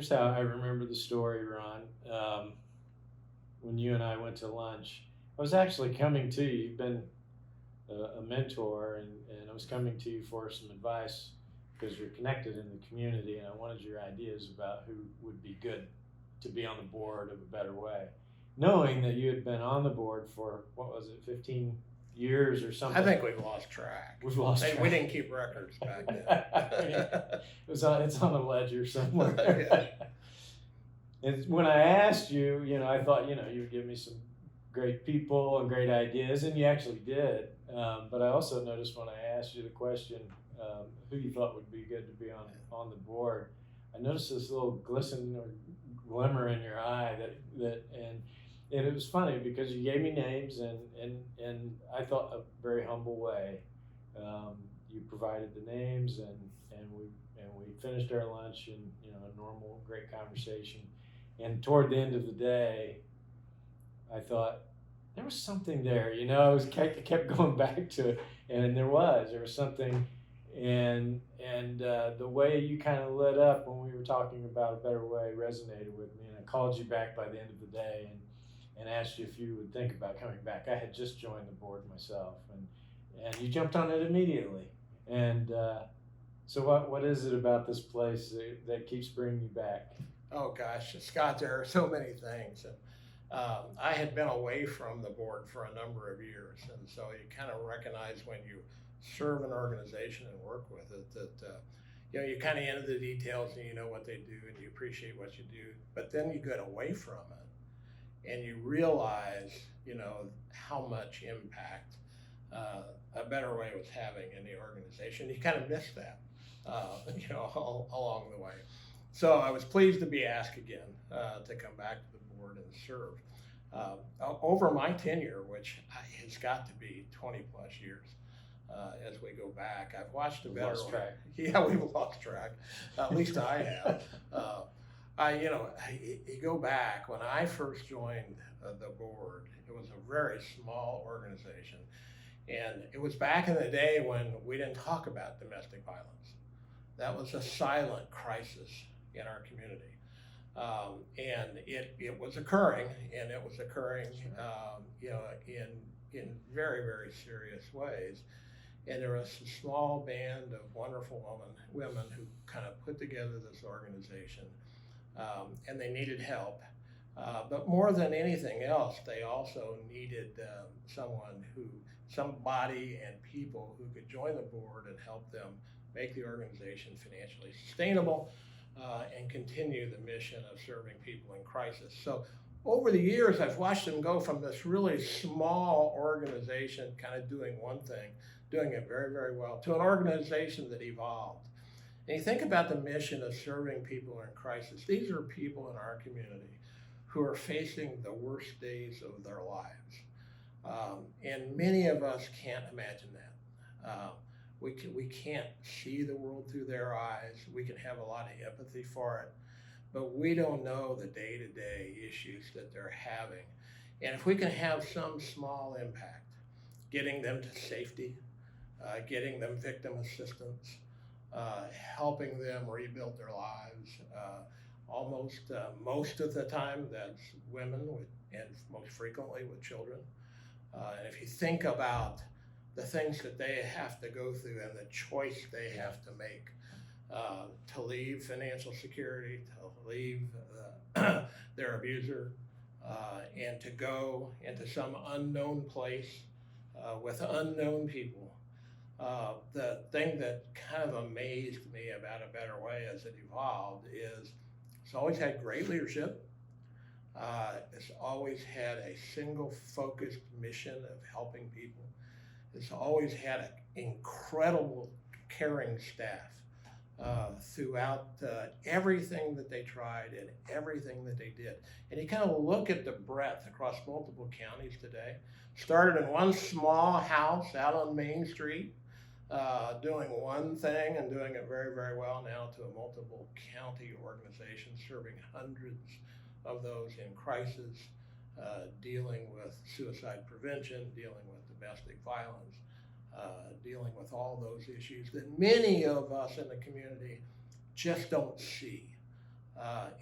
Here's how I remember the story, Ron. When you and I went to lunch, I was actually coming to you. You've been a mentor, and I was coming to you for some advice because you're connected in the community, and I wanted your ideas about who would be good to be on the board of a better way. Knowing that you had been on the board for, what was it, 15 years or I something? think we've lost track. We've lost We track. didn't keep records back then. It's on a ledger somewhere. Yeah. And when I asked you, I thought, you would give me some great people and great ideas, and you actually did. But I also noticed when I asked you the question, who you thought would be good to be on the board, I noticed this little glisten or glimmer in your eye and it was funny because you gave me names and I thought a very humble way. You provided the names and we finished our lunch and a normal great conversation. And toward the end of the day, I thought there was something there. I kept going back to it, and there was something, and the way you kind of lit up when we were talking about a better way resonated with me. And I called you back by the end of the day and asked you if you would think about coming back. I had just joined the board myself, and you jumped on it immediately. And so what is it about this place that keeps bringing you back? Oh gosh, Scott, there are so many things. And I had been away from the board for a number of years, and so you kind of recognize when you serve an organization and work with it that you kind of into the details and you know what they do and you appreciate what you do, but then you get away from it and you realize how much impact a better way was having in the organization. You kind of miss that all along the way. So I was pleased to be asked again to come back to the board and serve. Over my tenure, which has got to be 20 plus years, as we go back, I've watched a better. Lost track. Yeah, we've lost track. At least I have. You go back when I first joined the board. It was a very small organization, and it was back in the day when we didn't talk about domestic violence. That was a silent crisis in our community. And it was occurring, and it was occurring, in very, very serious ways. And there was a small band of wonderful women who kind of put together this organization, and they needed help. But more than anything else, they also needed somebody and people who could join the board and help them make the organization financially sustainable and continue the mission of serving people in crisis. So over the years, I've watched them go from this really small organization kind of doing one thing, doing it very, very well, to an organization that evolved. And you think about the mission of serving people in crisis. These are people in our community who are facing the worst days of their lives. And many of us can't imagine that. We can't see the world through their eyes. We can have a lot of empathy for it, but we don't know the day-to-day issues that they're having. And if we can have some small impact, getting them to safety, getting them victim assistance, helping them rebuild their lives, most of the time that's women and most frequently with children. And if you think about the things that they have to go through and the choice they have to make to leave financial security, to leave their abuser, and to go into some unknown place with unknown people. The thing that kind of amazed me about A Better Way as it evolved is it's always had great leadership. It's always had a single focused mission of helping people. It's always had an incredible caring staff throughout everything that they tried and everything that they did. And you kind of look at the breadth across multiple counties today. Started in one small house out on Main Street, doing one thing and doing it very, very well, now to a multiple county organization serving hundreds of those in crisis, dealing with suicide prevention, dealing with domestic violence, dealing with all those issues that many of us in the community just don't see.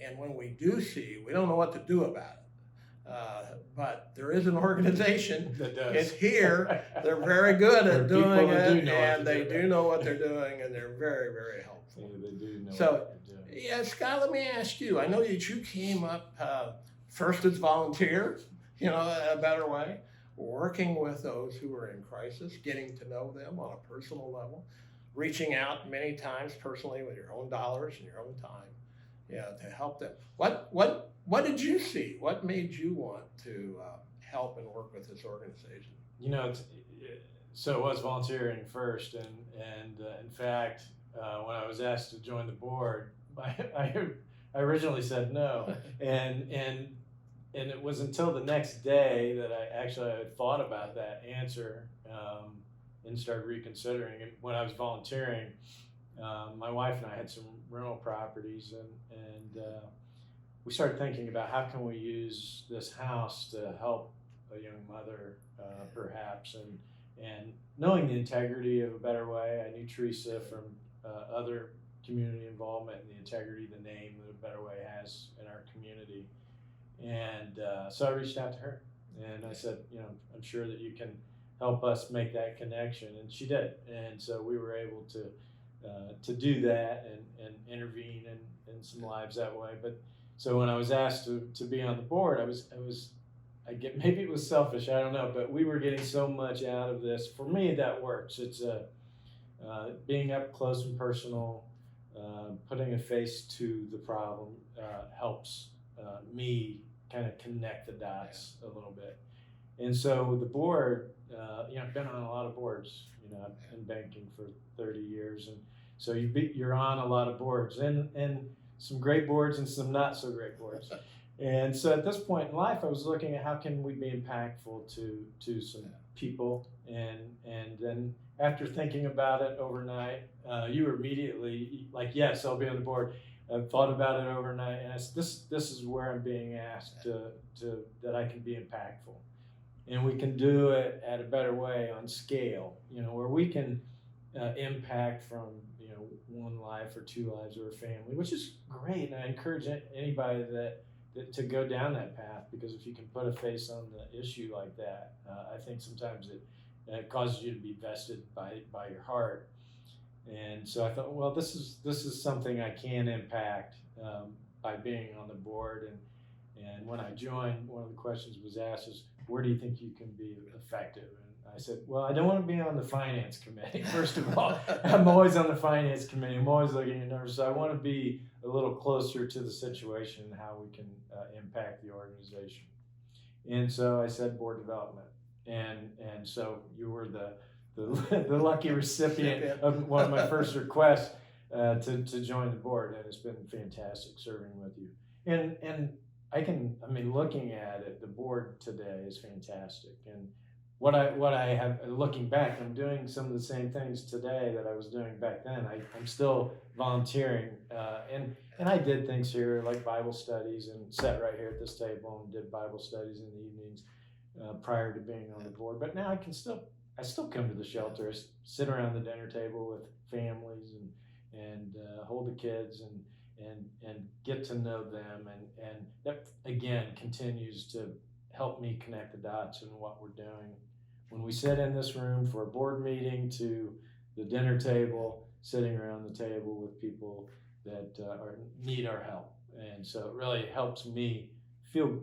And when we do see, we don't know what to do about it. But there is an organization That does. it's here. They're very good There are at people doing that do it, know what and to they do. do know what they're doing, and they're very, very helpful. Yeah, they do know So, what they're doing. Yeah, Scott, let me ask you. I know that you came up first as volunteer, a better way, working with those who are in crisis, getting to know them on a personal level, reaching out many times personally with your own dollars and your own time, to help them. What did you see? What made you want to help and work with this organization? So it was volunteering first, and in fact, when I was asked to join the board, I originally said no, and it was until the next day that I had thought about that answer and started reconsidering. And when I was volunteering, my wife and I had some rental properties, and we started thinking about how can we use this house to help a young mother, perhaps, and knowing the integrity of A Better Way. I knew Teresa from other community involvement and the integrity, the name that A Better Way has in our community. And so I reached out to her and I said, I'm sure that you can help us make that connection. And she did. And so we were able to do that and intervene in some lives that way. But so when I was asked to be on the board, maybe it was selfish, I don't know, but we were getting so much out of this. For me, that works. It's being up close and personal, putting a face to the problem helps me kind of connect the dots a little bit. And so the board, I've been on a lot of boards. I've been banking for 30 years, and so you're on a lot of boards, and some great boards and some not so great boards. And so at this point in life, I was looking at how can we be impactful to some people, and then after thinking about it overnight, you were immediately like, yes, I'll be on the board. I thought about it overnight, and I said, this is where I'm being asked that I can be impactful, and we can do it at A Better Way on scale, where we can impact from one life or two lives or a family, which is great. And I encourage anybody that to go down that path, because if you can put a face on the issue like that, I think sometimes it causes you to be vested by your heart. And so I thought, well, this is something I can impact by being on the board. And when I joined, one of the questions was asked is, where do you think you can be effective? And I said, well, I don't want to be on the finance committee. First of all, I'm always on the finance committee. I'm always looking at numbers. So I want to be a little closer to the situation and how we can impact the organization. And so I said board development. And so you were the lucky recipient of one of my first requests to join the board, and it's been fantastic serving with you. And looking at it, the board today is fantastic. And what I have, looking back, I'm doing some of the same things today that I was doing back then. I'm still volunteering, and I did things here like Bible studies, and sat right here at this table and did Bible studies in the evenings prior to being on the board. But now I still come to the shelter, sit around the dinner table with families and hold the kids and get to know them, and that again continues to help me connect the dots in what we're doing. When we sit in this room for a board meeting to the dinner table, sitting around the table with people that need our help. And so it really helps me feel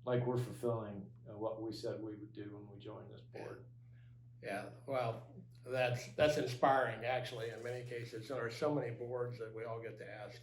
like we're fulfilling what we said we would do when we joined this board. Yeah, well, that's inspiring, actually. In many cases, there are so many boards that we all get to ask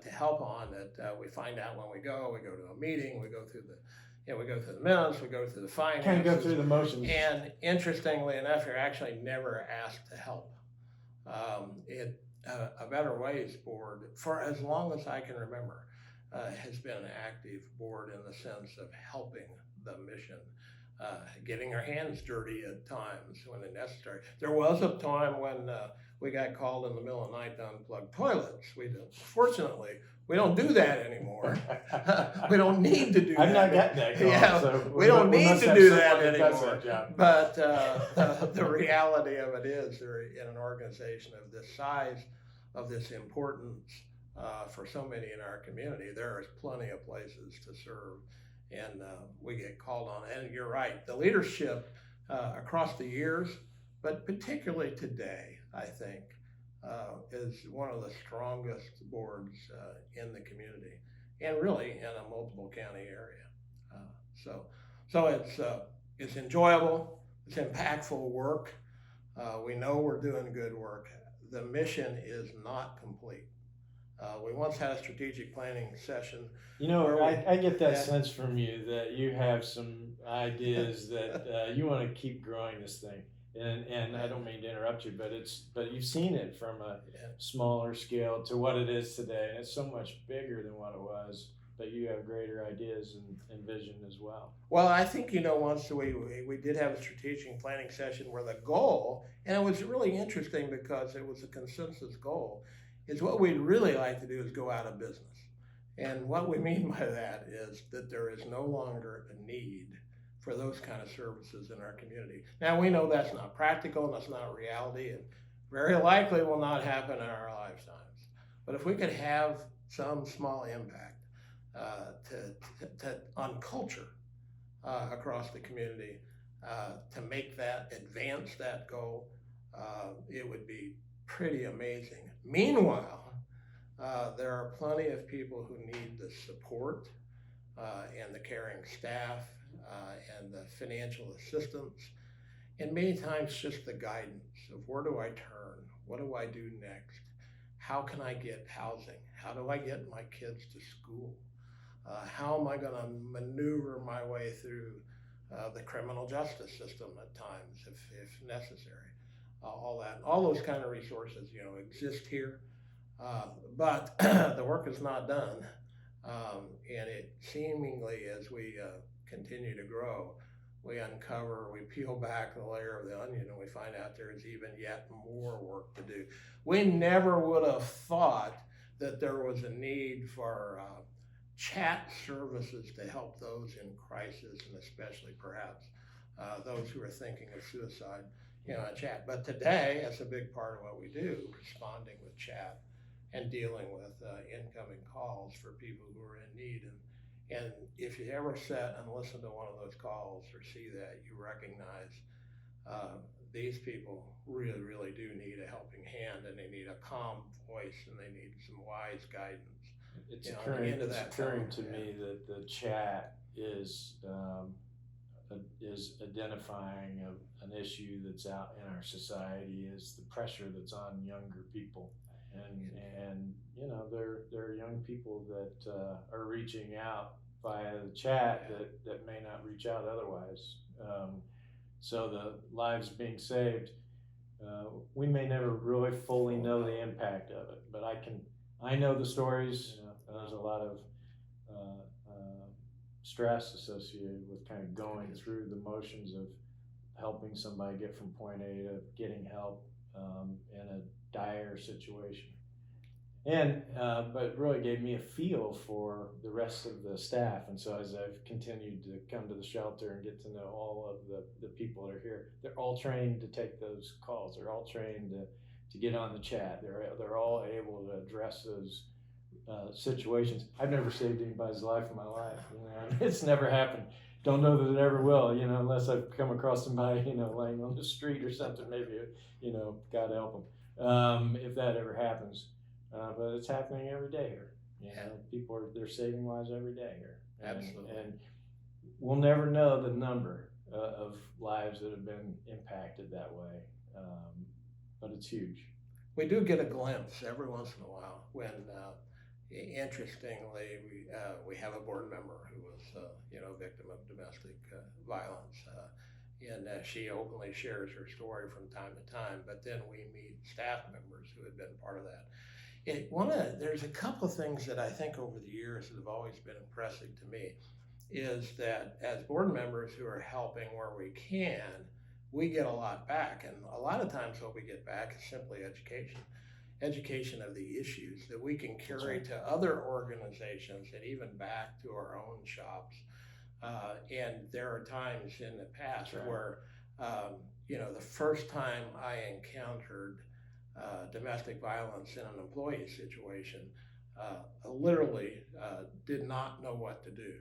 to help on that we find out when we go to a meeting, we go through the minutes, we go through the finances. Kind of go through the motions. And interestingly enough, you're actually never asked to help. A Better Ways board, for as long as I can remember, has been an active board in the sense of helping the mission, getting our hands dirty at times when it's necessary. There was a time when we got called in the middle of the night to unplug toilets. Fortunately, we don't do that anymore. We don't need to do that. I've not gotten that call. Yeah, so we don't need to do that anymore. That but the reality of it is, in an organization of this size, of this importance, for so many in our community. There is plenty of places to serve, and we get called on. And you're right, the leadership across the years, but particularly today, I think, is one of the strongest boards in the community, and really in a multiple county area. So, so it's enjoyable, it's impactful work. We know we're doing good work. The mission is not complete. We once had a strategic planning session. You know, Where I get that yeah. sense from you that you have some ideas that you want to keep growing this thing. And I don't mean to interrupt you, but you've seen it from a smaller scale to what it is today, and it's so much bigger than what it was. But you have greater ideas and vision as well. Well, I think, once we did have a strategic planning session where the goal, and it was really interesting because it was a consensus goal, is what we'd really like to do is go out of business. And what we mean by that is that there is no longer a need for those kind of services in our community. Now, we know that's not practical and that's not reality, and very likely will not happen in our lifetimes. But if we could have some small impact on culture across the community to make that, advance that goal, it would be pretty amazing. Meanwhile, there are plenty of people who need the support and the caring staff and the financial assistance, and many times just the guidance of where do I turn? What do I do next? How can I get housing? How do I get my kids to school? How am I going to maneuver my way through the criminal justice system at times, if necessary? All those kind of resources, exist here, but the work is not done, and it seemingly, as we continue to grow, we peel back the layer of the onion, and we find out there is even yet more work to do. We never would have thought that there was a need for chat services to help those in crisis, and especially perhaps those who are thinking of suicide, chat. But today, that's a big part of what we do, responding with chat and dealing with incoming calls for people who are in need. And if you ever sit and listen to one of those calls or see that, you recognize these people really, really do need a helping hand, and they need a calm voice, and they need some wise guidance. It's occurring to me that the chat is identifying an issue that's out in our society, is the pressure that's on younger people, and there are young people that are reaching out via the chat that may not reach out otherwise. So the lives being saved, we may never really fully know the impact of it, but I know the stories. There's a lot of stress associated with kind of going through the motions of helping somebody get from point A to getting help in a dire situation. And but it really gave me a feel for the rest of the staff. And so as I've continued to come to the shelter and get to know all of the people that are here, they're all trained to take those calls. They're all trained to get on the chat. They're all able to address those situations. I've never saved anybody's life in my life. It's never happened. Don't know that it ever will, unless I've come across somebody, laying on the street or something, maybe, God help them, if that ever happens. But it's happening every day here. People they're saving lives every day here. Absolutely. And we'll never know the number of lives that have been impacted that way. But it's huge. We do get a glimpse every once in a while when, interestingly, we have a board member who was, a victim of domestic violence, and she openly shares her story from time to time. But then we meet staff members who had been part of that. There's a couple of things that I think over the years that have always been impressive to me, is that as board members who are helping where we can, we get a lot back. And a lot of times what we get back is simply education of the issues that we can carry to other organizations and even back to our own shops. And there are times in the past where, the first time I encountered domestic violence in an employee situation, literally did not know what to do.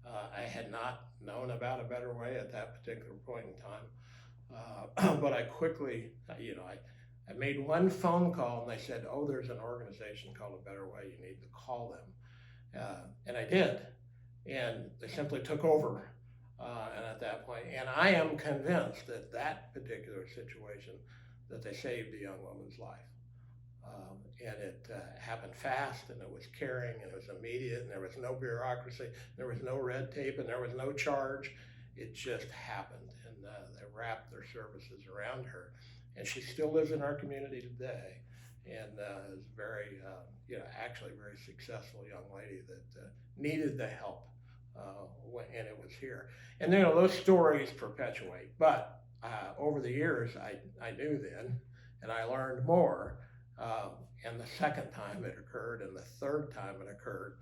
I had not known about a better way at that particular point in time. But I quickly, I made one phone call and they said, oh, there's an organization called A Better Way. You need to call them. And I did. And they simply took over. And at that point, and I am convinced that that particular situation, that they saved a young woman's life. And it happened fast, and it was caring, and it was immediate, and there was no bureaucracy, there was no red tape, and there was no charge. It just happened, and they wrapped their services around her, and she still lives in our community today, and is very, actually a very successful young lady that needed the help, and it was here. And those stories perpetuate, but over the years, I knew then, and I learned more. And the second time it occurred, and the third time it occurred,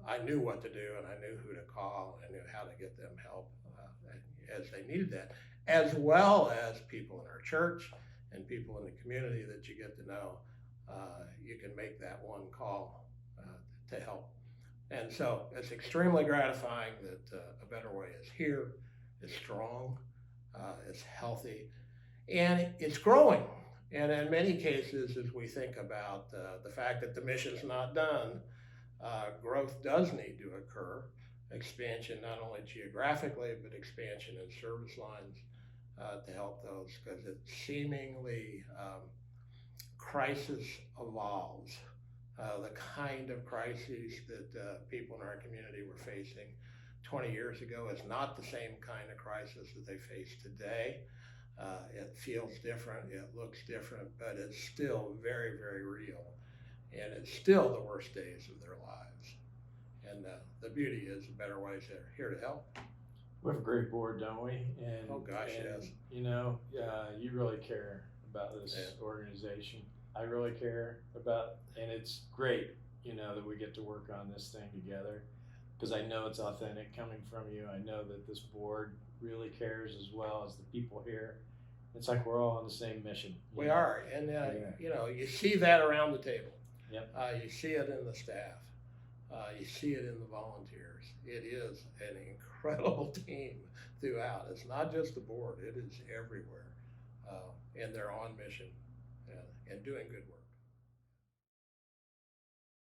I knew what to do, and I knew who to call, and I knew how to get them help as they needed that, as well as people in our church and people in the community that you get to know. You can make that one call to help. And so it's extremely gratifying that A Better Way is here, is strong, is healthy, and it's growing. And in many cases, as we think about the fact that the mission's not done, growth does need to occur. Expansion, not only geographically, but expansion in service lines to help those, because it seemingly crisis evolves. The kind of crises that people in our community were facing 20 years ago is not the same kind of crisis that they face today. It feels different, it looks different, but it's still very, very real. And it's still the worst days of their lives. And the beauty is A Better Way is here to help. We have a great board, don't we? And Oh gosh, yes. You really care about this organization. I really care about, and it's great, that we get to work on this thing together, because I know it's authentic coming from you. I know that this board really cares, as well as the people here. It's like we're all on the same mission. We are, and you see that around the table. Yep. You see it in the staff. You see it in the volunteers. It is an incredible team throughout. It's not just the board; it is everywhere, and they're on mission and doing good work.